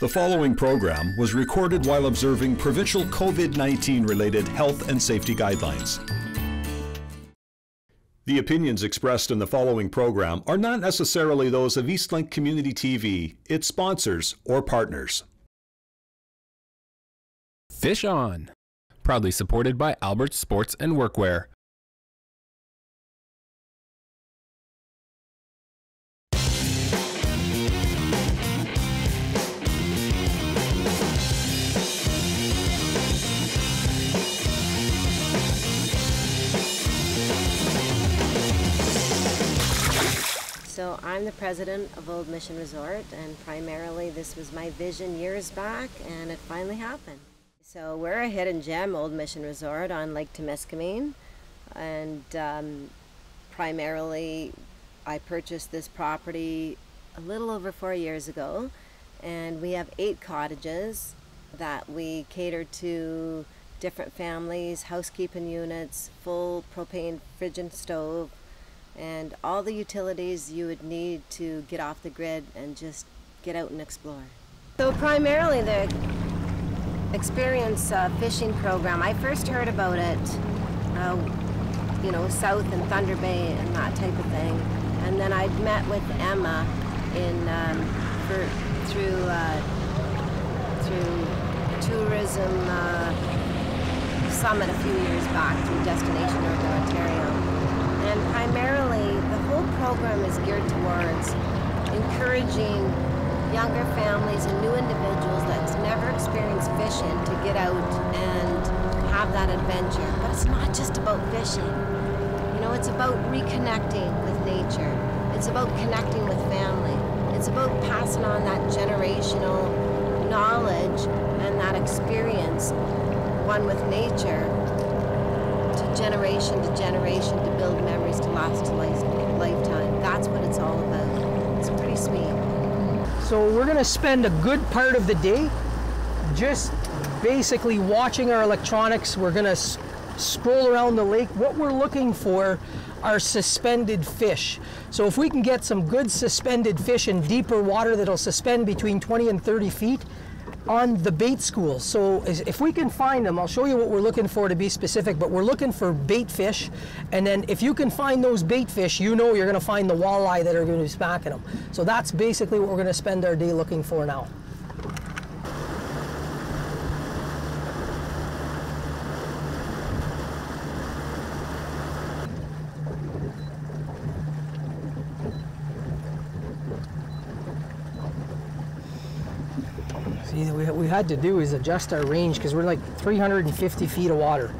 The following program was recorded while observing provincial COVID-19 related health and safety guidelines. The opinions expressed in the following program are not necessarily those of Eastlink Community TV, its sponsors, or partners. Fish On, proudly supported by Albert Sports and Workwear. So I'm the president of Old Mission Resort, and primarily this was my vision years back, and it finally happened. So we're a hidden gem, Old Mission Resort on Lake Timiskaming, and primarily I purchased this property a little over 4 years ago, and we have 8 cottages that we cater to different families, housekeeping units, full propane fridge and stove, and all the utilities you would need to get off the grid and just get out and explore. So primarily the experience fishing program, I first heard about it, south in Thunder Bay and that type of thing. And then I'd met with Emma through tourism summit a few years back through Destination Northern Ontario. And primarily, the whole program is geared towards encouraging younger families and new individuals that's never experienced fishing to get out and have that adventure. But it's not just about fishing. You know, it's about reconnecting with nature. It's about connecting with family. It's about passing on that generational knowledge and that experience, one with nature, generation to build memories to last a lifetime. That's what it's all about. It's pretty sweet. So we're going to spend a good part of the day just basically watching our electronics. We're going to stroll around the lake. What we're looking for are suspended fish. So if we can get some good suspended fish in deeper water that'll suspend between 20 and 30 feet, on the bait schools. So if we can find them, I'll show you what we're looking for to be specific, but we're looking for bait fish, and then if you can find those bait fish, you know you're going to find the walleye that are going to be smacking them. So that's basically what we're going to spend our day looking for now. See, what we had to do is adjust our range because we're like 350 feet of water.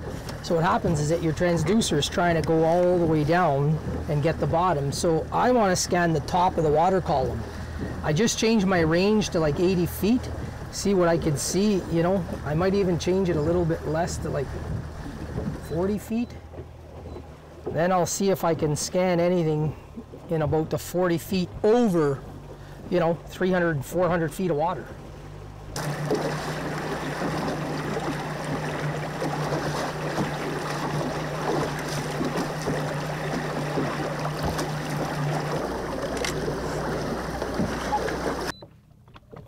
So what happens is that your transducer is trying to go all the way down and get the bottom. So I want to scan the top of the water column. I just changed my range to like 80 feet. See what I can see, you know. I might even change it a little bit less to like 40 feet. Then I'll see if I can scan anything in about the 40 feet over, 300, 400 feet of water.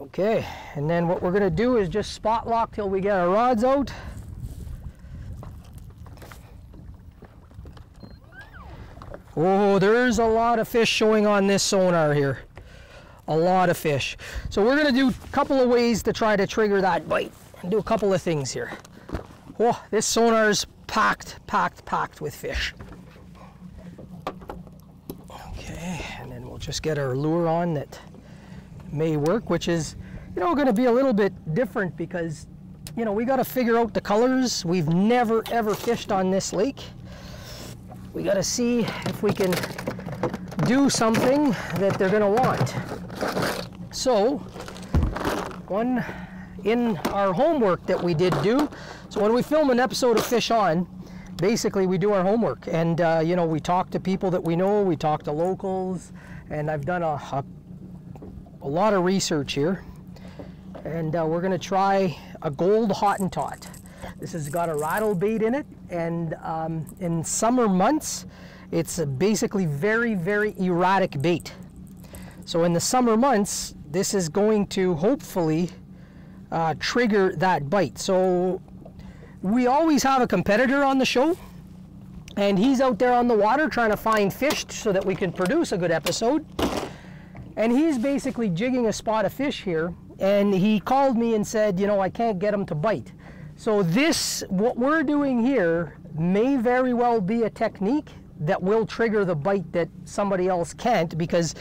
Okay, and then what we're going to do is just spot lock till we get our rods out. Oh, there's a lot of fish showing on this sonar here. A lot of fish. So we're going to do a couple of ways to try to trigger that bite and do a couple of things here. Oh, this sonar's packed with fish. Okay, and then we'll just get our lure on that may work, which is, going to be a little bit different because, we got to figure out the colors. We've never ever fished on this lake. We got to see if we can do something that they're going to want. So, one in our homework that we did do, so when we film an episode of Fish On, basically we do our homework, and we talk to people that we know, we talk to locals, and I've done a lot of research here, and we're going to try a gold Hottentot. This has got a rattle bait in it, and in summer months it's basically very erratic bait. So in the summer months this is going to hopefully trigger that bite. So we always have a competitor on the show, and he's out there on the water trying to find fish so that we can produce a good episode. And he's basically jigging a spot of fish here, and he called me and said, you know, I can't get him to bite. So this, what we're doing here, may very well be a technique that will trigger the bite that somebody else can't, because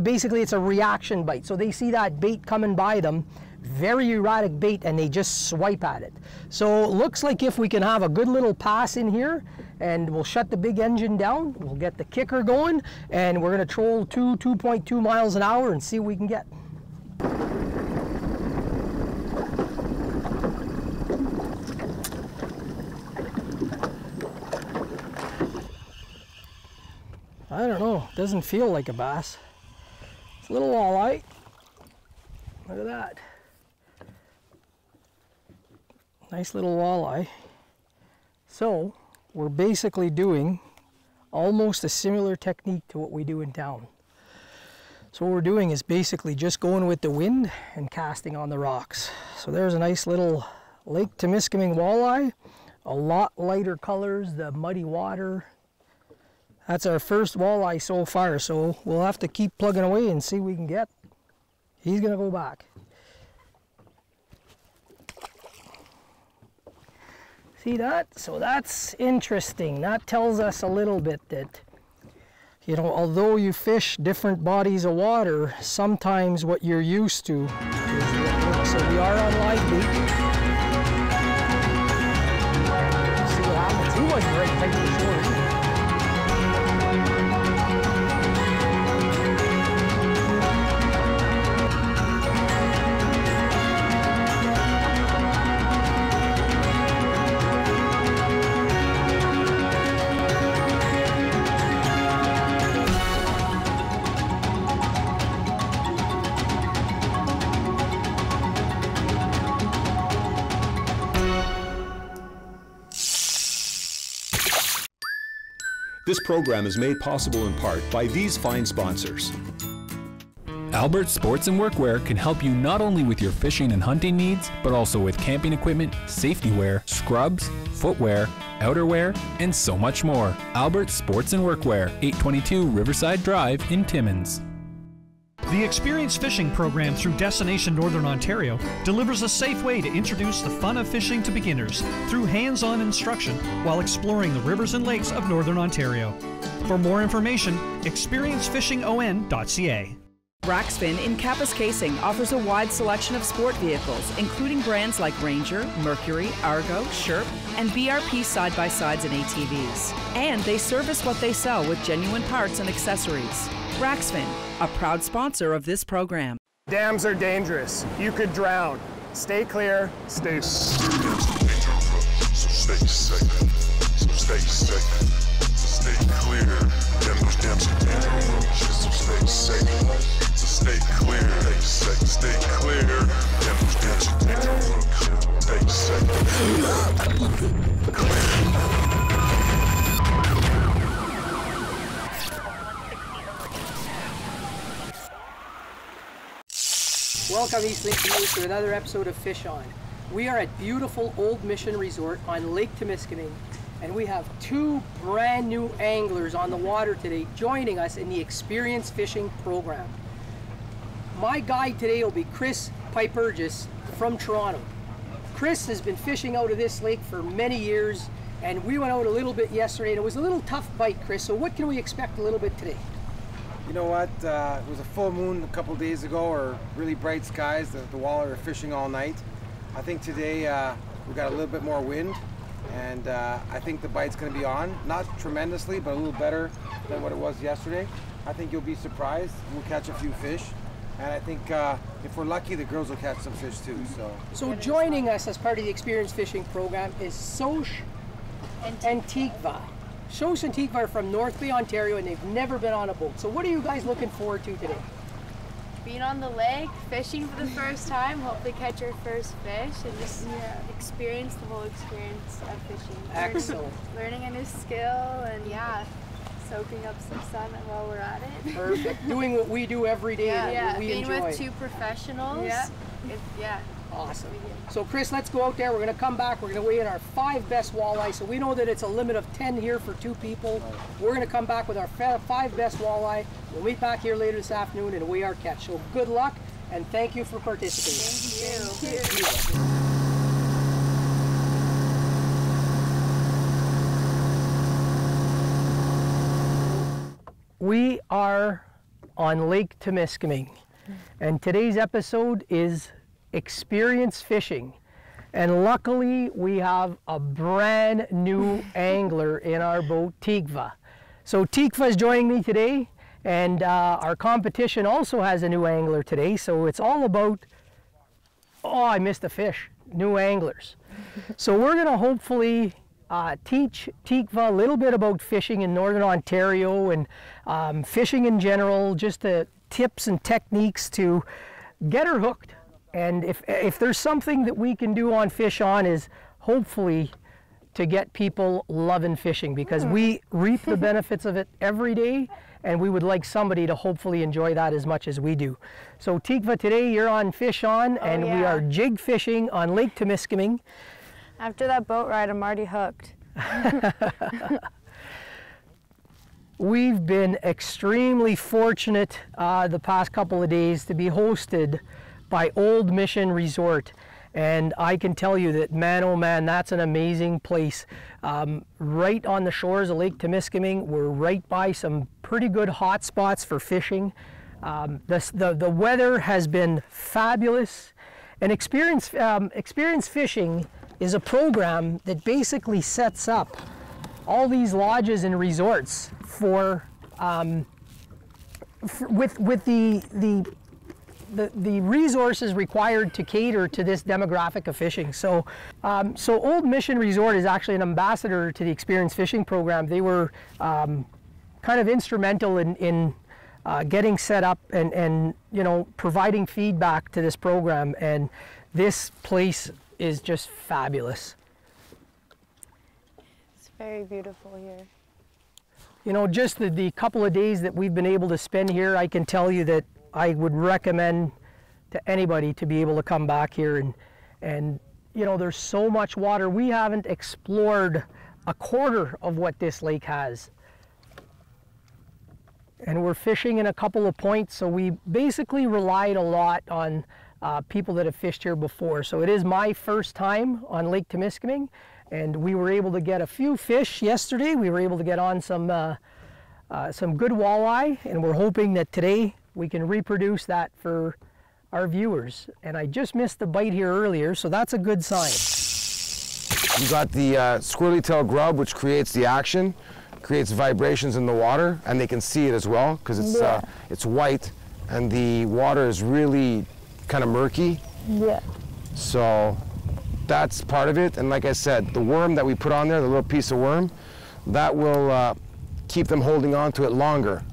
basically it's a reaction bite. So they see that bait coming by them, very erratic bait, and they just swipe at it. So it looks like if we can have a good little pass in here, and we'll shut the big engine down, we'll get the kicker going, and we're gonna troll 2.2 miles an hour and see what we can get. I don't know, it doesn't feel like a bass. It's a little walleye. Look at that. Nice little walleye. So we're basically doing almost a similar technique to what we do in town. So what we're doing is basically just going with the wind and casting on the rocks. So there's a nice little Lake Timiskaming walleye, a lot lighter colors, the muddy water. That's our first walleye so far, so we'll have to keep plugging away and see what we can get. He's gonna go back. See that? So that's interesting. That tells us a little bit that, you know, although you fish different bodies of water, sometimes what you're used to is what works. So we are on live bait. See what happens. He wasn't very tight to the shore. This program is made possible in part by these fine sponsors. Albert Sports and Workwear can help you not only with your fishing and hunting needs, but also with camping equipment, safety wear, scrubs, footwear, outerwear, and so much more. Albert Sports and Workwear, 822 Riverside Drive in Timmins. The Experience Fishing program through Destination Northern Ontario delivers a safe way to introduce the fun of fishing to beginners through hands-on instruction while exploring the rivers and lakes of Northern Ontario. For more information, experiencefishingon.ca. Raxfin in Pipergras offers a wide selection of sport vehicles, including brands like Ranger, Mercury, Argo, Sherp, and BRP side-by-sides and ATVs. And they service what they sell with genuine parts and accessories. Raxfin, a proud sponsor of this program. Dams are dangerous. You could drown. Stay clear. Stay safe. So stay safe. So stay safe. So stay clear. Damn, those dams are dangerous. So stay safe. So stay clear. Stay safe. Stay clear. Damn, those dams are dangerous. Stay safe. Clear. Welcome Eastlink viewers to another episode of Fish On. We are at beautiful Old Mission Resort on Lake Timiskaming, and we have two brand new anglers on the water today joining us in the Experience Fishing program. My guide today will be Chris Pipergras from Toronto. Chris has been fishing out of this lake for many years, and we went out a little bit yesterday, and it was a little tough bite, Chris, so what can we expect a little bit today? You know what, it was a full moon a couple days ago, or really bright skies. The walleye were fishing all night. I think today we got a little bit more wind, and I think the bite's going to be on. Not tremendously, but a little better than what it was yesterday. I think you'll be surprised. We'll catch a few fish, and I think if we're lucky, the girls will catch some fish too. So joining us as part of the Experience Fishing program is Soch and Tikva. Soch and Tikva are from North Bay, Ontario, and they've never been on a boat. So what are you guys looking forward to today? Being on the lake, fishing for the first time, hopefully catch our first fish, and just experience the whole experience of fishing. Excellent. Learning a new skill, and yeah, soaking up some sun while we're at it. Perfect. Doing what we do every day that we being enjoy. with two professionals. Yeah. Awesome. So Chris, let's go out there. We're going to come back. We're going to weigh in our 5 best walleye. So we know that it's a limit of 10 here for 2 people. We're going to come back with our 5 best walleye. We'll meet back here later this afternoon and weigh our catch. So good luck and thank you for participating. Thank you. We are on Lake Timiskaming, and today's episode is experience fishing. And luckily, we have a brand new angler in our boat, Tikva. So Tikva is joining me today, and our competition also has a new angler today. So it's all about, oh, I missed a fish, new anglers. So we're gonna hopefully teach Tikva a little bit about fishing in Northern Ontario and fishing in general, just the tips and techniques to get her hooked. And if there's something that we can do on Fish On is hopefully to get people loving fishing, because we reap the benefits of it every day, and we would like somebody to hopefully enjoy that as much as we do. So Tikva, today you're on Fish On, and we are jig fishing on Lake Timiskaming. After that boat ride, I'm already hooked. We've been extremely fortunate the past couple of days to be hosted by Old Mission Resort. And I can tell you that, man, oh man, that's an amazing place. Right on the shores of Lake Timiskaming, we're right by some pretty good hot spots for fishing. The weather has been fabulous. And Experience Fishing is a program that basically sets up all these lodges and resorts for with the resources required to cater to this demographic of fishing. So Old Mission Resort is actually an ambassador to the Experience Fishing program. They were kind of instrumental in getting set up and you know, providing feedback to this program, and this place is just fabulous. It's very beautiful here. You know, just the couple of days that we've been able to spend here, I can tell you that I would recommend to anybody to be able to come back here, and you know, there's so much water. We haven't explored a quarter of what this lake has. And we're fishing in a couple of points, so we basically relied a lot on people that have fished here before. So it is my first time on Lake Timiskaming, and we were able to get a few fish yesterday. We were able to get on some good walleye, and we're hoping that today we can reproduce that for our viewers. And I just missed the bite here earlier, so that's a good sign. You got the squirrely tail grub, which creates the action, creates vibrations in the water, and they can see it as well because it's white, and the water is really kind of murky. Yeah. So that's part of it. And like I said, the worm that we put on there, the little piece of worm, that will keep them holding on to it longer.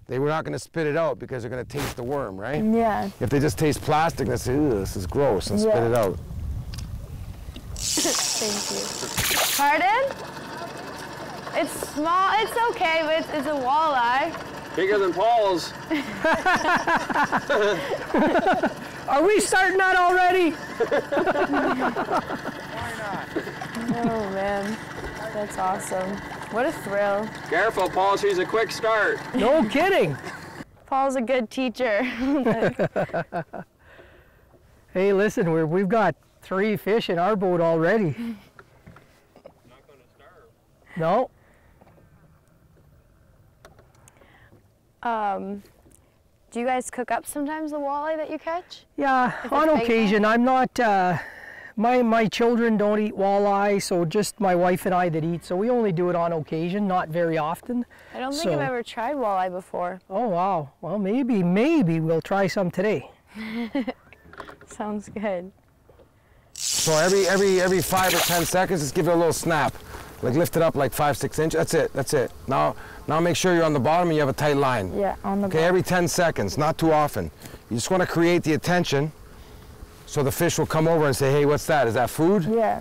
They were not going to spit it out because they're going to taste the worm, right? Yeah. If they just taste plastic, they say, "Ew, this is gross," and spit it out. Thank you. Pardon? It's small. It's okay, but it's a walleye. Bigger than Paul's. Are we starting that already? Why not? Oh man, that's awesome. What a thrill. Careful, Paul, she's a quick start. No kidding. Paul's a good teacher. Hey, listen, we've got 3 fish in our boat already. Not going to starve. No. Do you guys cook up sometimes the walleye that you catch? Yeah, on occasion. I'm not, my children don't eat walleye, so just my wife and I that eat, so we only do it on occasion, not very often. I don't think I've ever tried walleye before. Oh wow, well maybe we'll try some today. Sounds good. So every 5 or 10 seconds, just give it a little snap. Like lift it up like 5-6 inches. That's it. Now make sure you're on the bottom and you have a tight line. Yeah, on the bottom. Okay, every 10 seconds, not too often. You just want to create the attention so the fish will come over and say, "Hey, what's that? Is that food?" Yeah.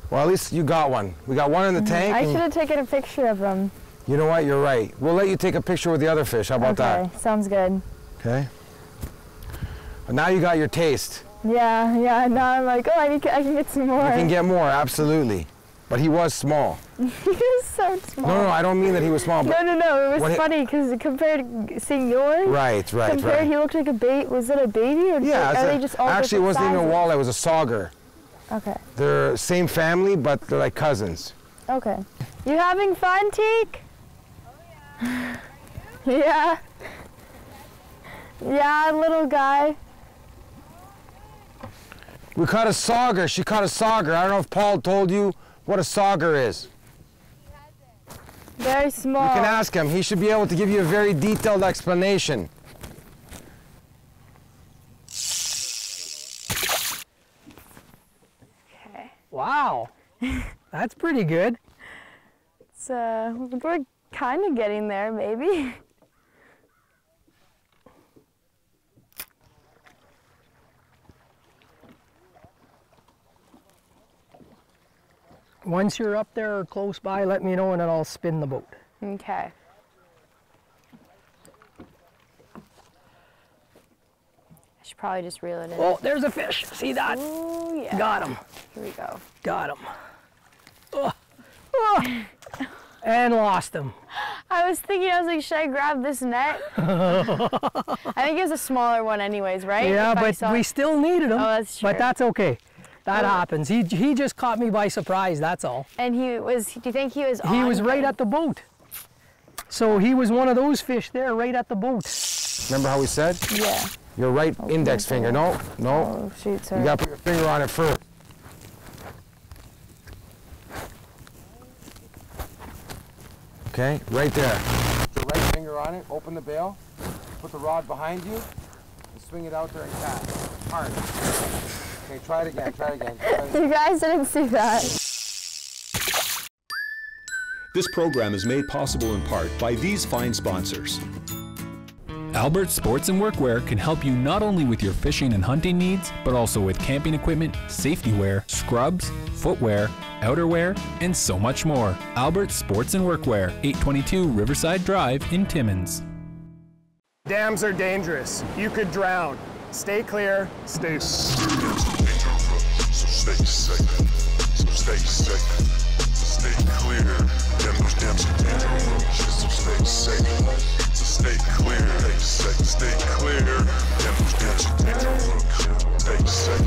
Well, at least you got one. We got one in the tank. I should have taken a picture of them. You know what? You're right. We'll let you take a picture with the other fish. How about that? Okay, sounds good. Okay. But now you got your taste. Yeah, yeah. Now I'm like, oh, I can get some more. You can get more, absolutely. But he was small. He was so small. No, I don't mean that he was small. But no. It was funny because compared to seeing yours. Right. Compared, he looked like a baby. Was it a baby or yeah? are they just all actually, it wasn't sizes? even a walleye. It was a sauger. Okay. They're same family, but they're like cousins. Okay. You having fun, Teak? Oh yeah. Yeah, little guy. We caught a sauger. She caught a sauger. I don't know if Paul told you what a sauger is. Very small. You can ask him. He should be able to give you a very detailed explanation. Okay. Wow. That's pretty good. It's, we're kind of getting there, maybe. Once you're up there or close by, let me know and then I'll spin the boat. Okay. I should probably just reel it in. Oh, there's a fish. See that? Ooh, yeah. Got him. Here we go. Got him. Oh. Oh. And lost him. I was like, should I grab this net? I think it was a smaller one anyways, right? Yeah, but we still needed him. Oh, that's true. But that's okay. That happens. He just caught me by surprise, that's all. And do you think he was on? He was right at the boat. So he was one of those fish there right at the boat. Remember how we said? Yeah. Your right index finger. No. Oh, shoot, sorry. You got to put your finger on it first. Okay, right there. Put your right finger on it, open the bail, put the rod behind you, and swing it out there and cast. Hard. Okay, try it again, try it again. You guys didn't see that. This program is made possible in part by these fine sponsors. Albert Sports and Workwear can help you not only with your fishing and hunting needs, but also with camping equipment, safety wear, scrubs, footwear, outerwear, and so much more. Albert Sports and Workwear, 822 Riverside Drive in Timmins. Dams are dangerous. You could drown. Stay clear, stay So stay safe. So stay safe. Stay clear. Those dams are dangerous. So stay safe. So stay clear. Stay clear. Those dams are dangerous. Stay safe.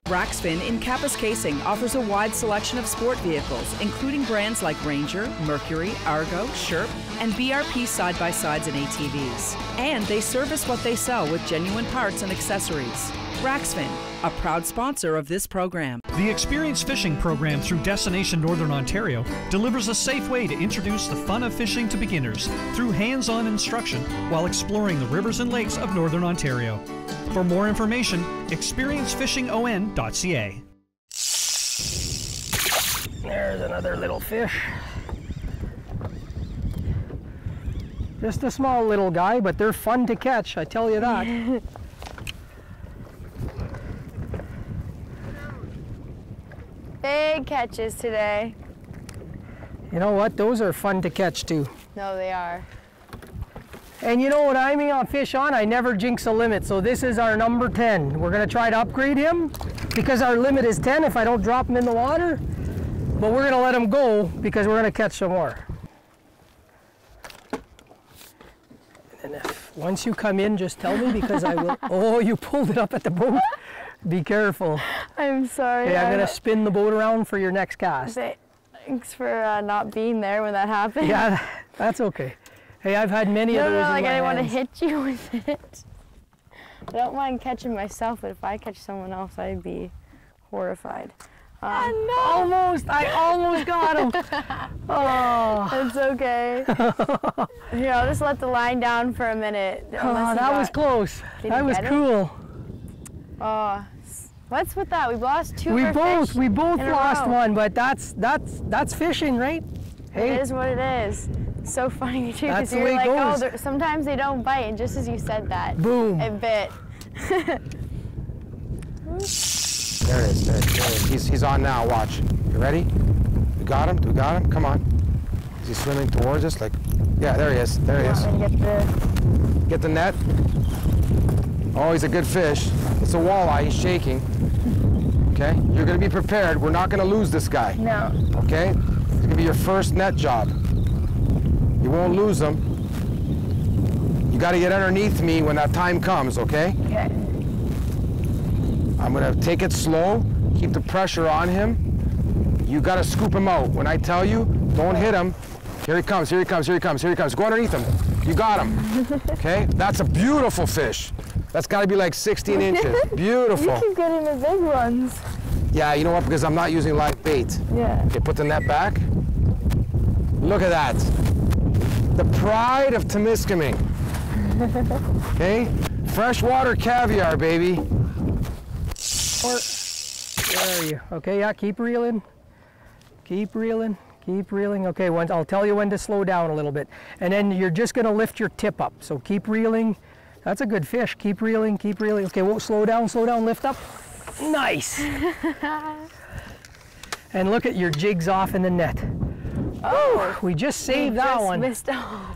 Raxfin in Pipergras offers a wide selection of sport vehicles, including brands like Ranger, Mercury, Argo, Sherp, and BRP side-by-sides and ATVs. And they service what they sell with genuine parts and accessories. Raxfin, a proud sponsor of this program. The Experience Fishing program through Destination Northern Ontario delivers a safe way to introduce the fun of fishing to beginners through hands-on instruction while exploring the rivers and lakes of Northern Ontario. For more information, experiencefishingon.ca. There's another little fish. Just a small little guy, but they're fun to catch, I tell you that. Big catches today. You know what? Those are fun to catch too. No, they are. And you know what I mean on fish on? I never jinx a limit. So this is our number 10. We're gonna try to upgrade him because our limit is 10 if I don't drop him in the water. But we're gonna let him go because we're gonna catch some more. And if once you come in, just tell me because I will. Oh, you pulled it up at the boat. Be careful. I'm sorry. Okay, I'm gonna spin the boat around for your next cast. Thanks for not being there when that happened. Yeah, that's okay. Hey, I've had many of those in my I didn't want to hands. hit you with it. I don't mind catching myself, but if I catch someone else, I'd be horrified. Almost, I almost got him. Oh. It's okay. Here, I'll just let the line down for a minute. Oh, that was close. That was cool. Oh, what's with that? We lost two. We of our both fish lost in a row. one, but that's fishing, right? Hey. It is what it is. So funny too, That's because the you're way it like, goes. oh, sometimes they don't bite, and just as you said that, boom, it bit. There it is, there it is. He's on now, watch. You ready? We got him, we got him, come on. Is he swimming towards us? Like, yeah, there he is, there he is. Get the net. Oh, he's a good fish. It's a walleye, he's shaking. Okay, you're gonna be prepared. We're not gonna lose this guy. No. Okay, it's gonna be your first net job. You won't lose him. You gotta get underneath me when that time comes, okay? Okay. I'm gonna take it slow, keep the pressure on him. You gotta scoop him out. When I tell you, don't hit him. Here he comes, here he comes, here he comes, here he comes. Go underneath him. You got him. Okay? That's a beautiful fish. That's gotta be like 16 inches. Beautiful. You keep getting the big ones. Yeah, you know what? Because I'm not using live bait. Yeah. Okay, put the net back. Look at that. The pride of Timiskaming. Okay? Freshwater caviar, baby. Where are you? Okay, yeah, keep reeling. Keep reeling. Keep reeling. Okay, I'll tell you when to slow down a little bit. And then you're just going to lift your tip up. So keep reeling. That's a good fish. Keep reeling, keep reeling. Okay, whoa, slow down, lift up. Nice. And look at your jigs off in the net. Oh, we just saved that one. Missed out.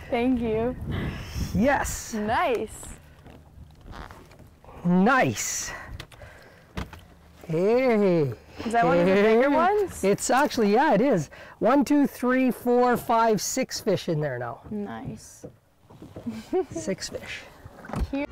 Thank you. Yes. Nice. Nice. Hey. Is that one of the bigger ones? It's actually, yeah, it is. 1, 2, 3, 4, 5, 6 fish in there now. Nice. 6 fish. Here.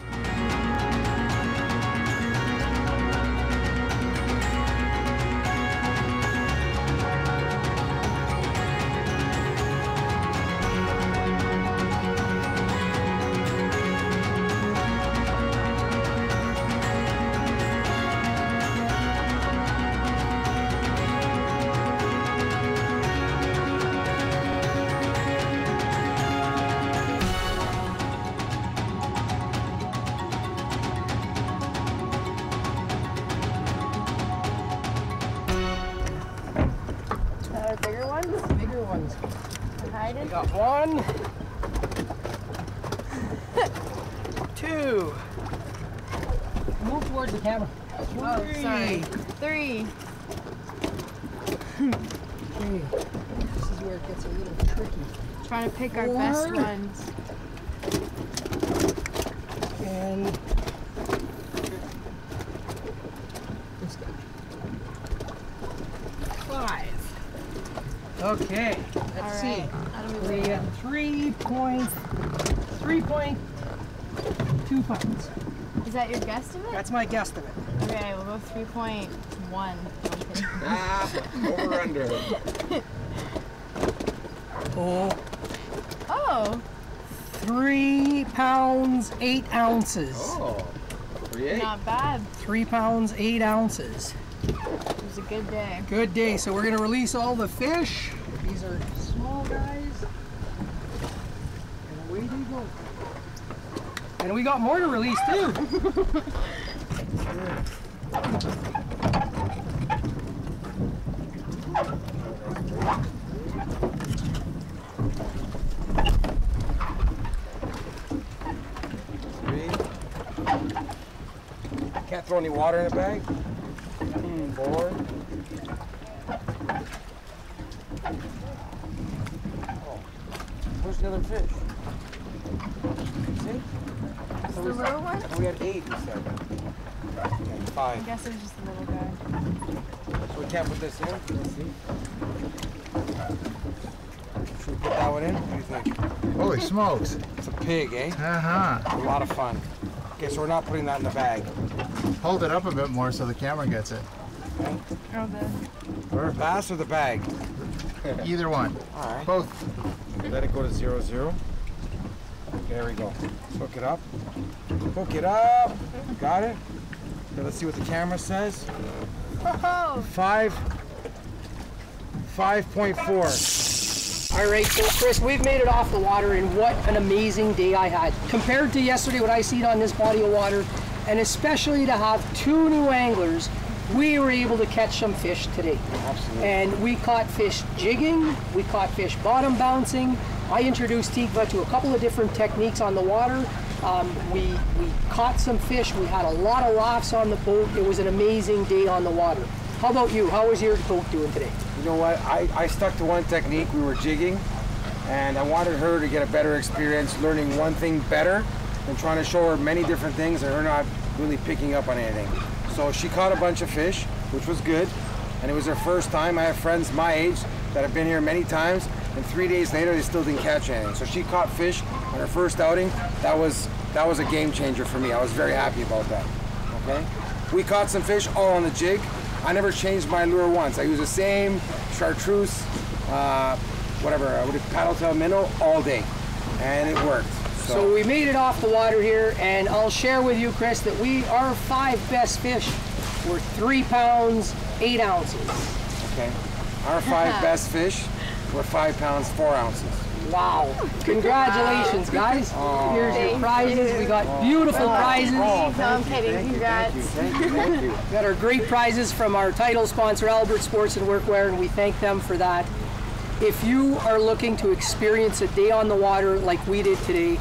Bigger ones? Bigger ones. Hiding? We got 1, 2. Move towards the camera. 3. Oh, sorry. 3. Okay. This is where it gets a little tricky. Trying to pick our best ones. And this guy. 5. Okay, let's see. We got 3.2 pounds. Is that your guesstimate? That's my guesstimate. Okay, we'll go 3.1. Over under. Oh. 3 pounds, 8 ounces. Oh, 3.8. Not bad. 3 pounds, 8 ounces. It was a good day. Good day. So we're going to release all the fish. These are small guys. And away they go. And we got more to release too. Can't throw any water in the bag. 4. Where's the other fish? See? The little one? We had 8 instead. Okay, 5. I guess it was just a little guy. So we can't put this in? Let's see. Should we put that one in? What do you think? Holy smokes. It's a pig, eh? Uh-huh. A lot of fun. Okay, so we're not putting that in the bag. Hold it up a bit more so the camera gets it. Okay. Oh, Or bass or the bag? Either one. All right. Both. Let it go to 0, 0. There we go. Hook it up. Hook it up. Got it? Okay, let's see what the camera says. 5.4. All right, so Chris, we've made it off the water, and what an amazing day I had. Compared to yesterday, what I seen on this body of water, and especially to have 2 new anglers, we were able to catch some fish today. Absolutely. And we caught fish jigging, we caught fish bottom bouncing. I introduced Tikva to a couple of different techniques on the water, We caught some fish. We had a lot of laughs on the boat. It was an amazing day on the water. How about you? How was your boat doing today? You know what? I stuck to one technique. We were jigging, and I wanted her to get a better experience learning one thing better than trying to show her many different things and her not really picking up on anything. So she caught a bunch of fish, which was good, and it was her first time. I have friends my age that have been here many times, and 3 days later they still didn't catch anything. So she caught fish on her first outing. That was a game changer for me. I was very happy about that. Okay, we caught some fish all on the jig. I never changed my lure once. I use the same chartreuse, paddle tail minnow all day, and it worked. So we made it off the water here, and I'll share with you, Chris, that our 5 best fish were 3 pounds, 8 ounces. Okay. Our 5 best fish were 5 pounds, 4 ounces. Wow. Congratulations, guys. Here's your prizes. We got beautiful prizes. No, I'm kidding. Congrats. Thank you. We got our great prizes from our title sponsor, Albert Sports and Workwear, and we thank them for that. If you are looking to experience a day on the water like we did today,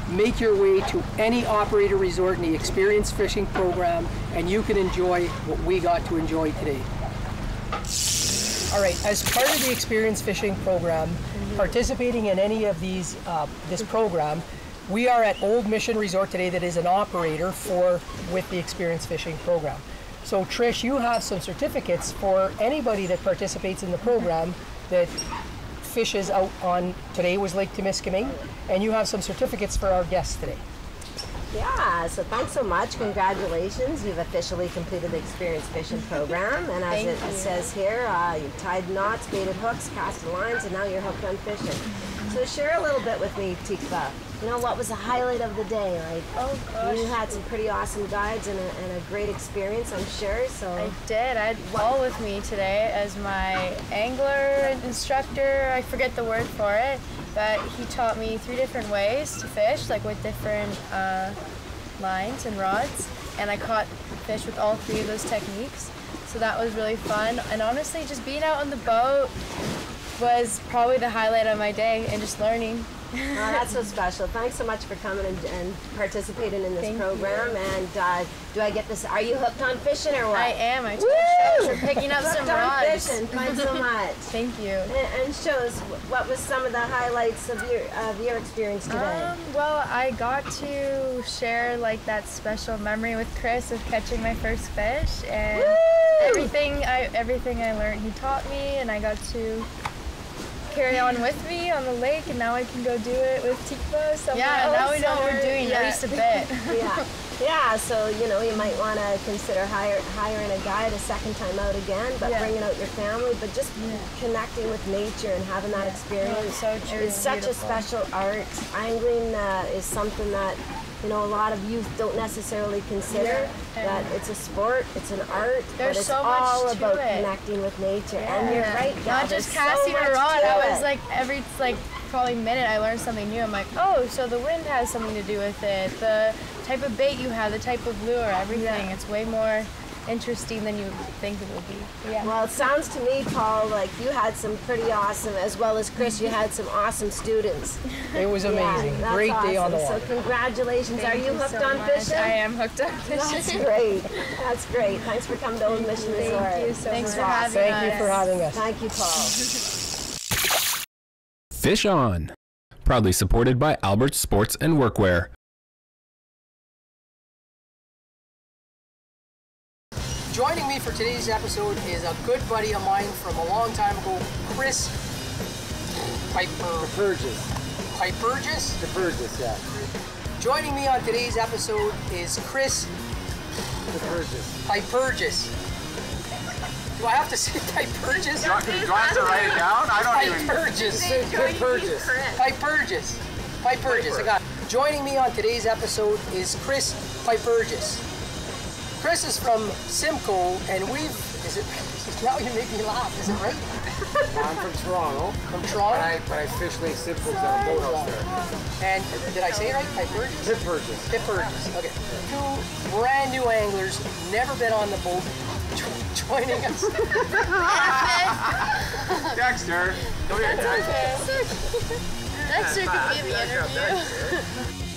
make your way to any operator resort in the Experience Fishing program, and you can enjoy what we got to enjoy today. All right, as part of the Experience Fishing program, participating in any of these, this program, we are at Old Mission Resort today that is an operator with the Experience Fishing program. So Trish, you have some certificates for anybody that participates in the program that fishes out on, today was Lake Timiskaming, and you have some certificates for our guests today. Yeah, so thanks so much. Congratulations. You've officially completed the Experience Fishing program. And as it says here, you've tied knots, baited hooks, casted lines, and now you're hooked on fishing. So share a little bit with me, Tikva. You know, what was the highlight of the day? Like, oh gosh. You had some pretty awesome guides and a great experience, I'm sure. So I did. I had Paul with me today as my angler instructor. I forget the word for it, but he taught me 3 different ways to fish, like with different lines and rods, and I caught fish with all 3 of those techniques. So that was really fun. And honestly, just being out on the boat was probably the highlight of my day, and just learning. Oh, that's so special. Thanks so much for coming and participating in this program. And do I get this? Are you hooked on fishing or what? I am. I told you, picking up some rods. Fishing. Thanks so much. Thank you. And show us what was some of the highlights of your experience today. Well, I got to share like that special memory with Chris of catching my first fish, and everything I learned he taught me, and I got to carry on with me on the lake, and now I can go do it with Tikva somewhere. Yeah, now we know what we're doing, at least a bit. Yeah, so you might want to consider hiring a guide a second time out again, but bringing out your family, but just connecting with nature and having that experience. So true. It's such a special art. Angling is something that a lot of youth don't necessarily consider that it's a sport, it's an art, but it's all about connecting with nature. And you're right, not just casting a rod. I was like, every probably minute I learned something new. I'm like, oh, so the wind has something to do with it. The type of bait you have, the type of lure, everything. It's way more interesting than you think it will be. Yeah. Well, it sounds to me, Paul, like you had some pretty awesome, as well as Chris, you had some awesome students. It was amazing. Great day on the water. So congratulations. Are you hooked on fishing? I am hooked on fishing. That's great. That's great. Thanks for coming to Old Mission Resort. Thank you so much. Thanks for having us. Thank you, Paul. Fish On, proudly supported by Albert Sports and Workwear. Joining me for today's episode is a good buddy of mine from a long time ago, Chris Pipergras. Pipergras, yeah. Joining me on today's episode is Chris Pipergras. Do I have to say Pipergras? Do you want to write it down? I don't even. Pipergras. I got it. Joining me on today's episode is Chris Pipergras. Chris is from Simcoe, and now you make me laugh, is it right? I'm from Toronto. From Toronto? But I fish Lake Simcoe down a boathouse there. And did I say it right? Pipergras? Pipergras. Okay. 2 brand new anglers, never been on the boat, joining us. Dexter, come here, Dexter. Dexter could be the interview.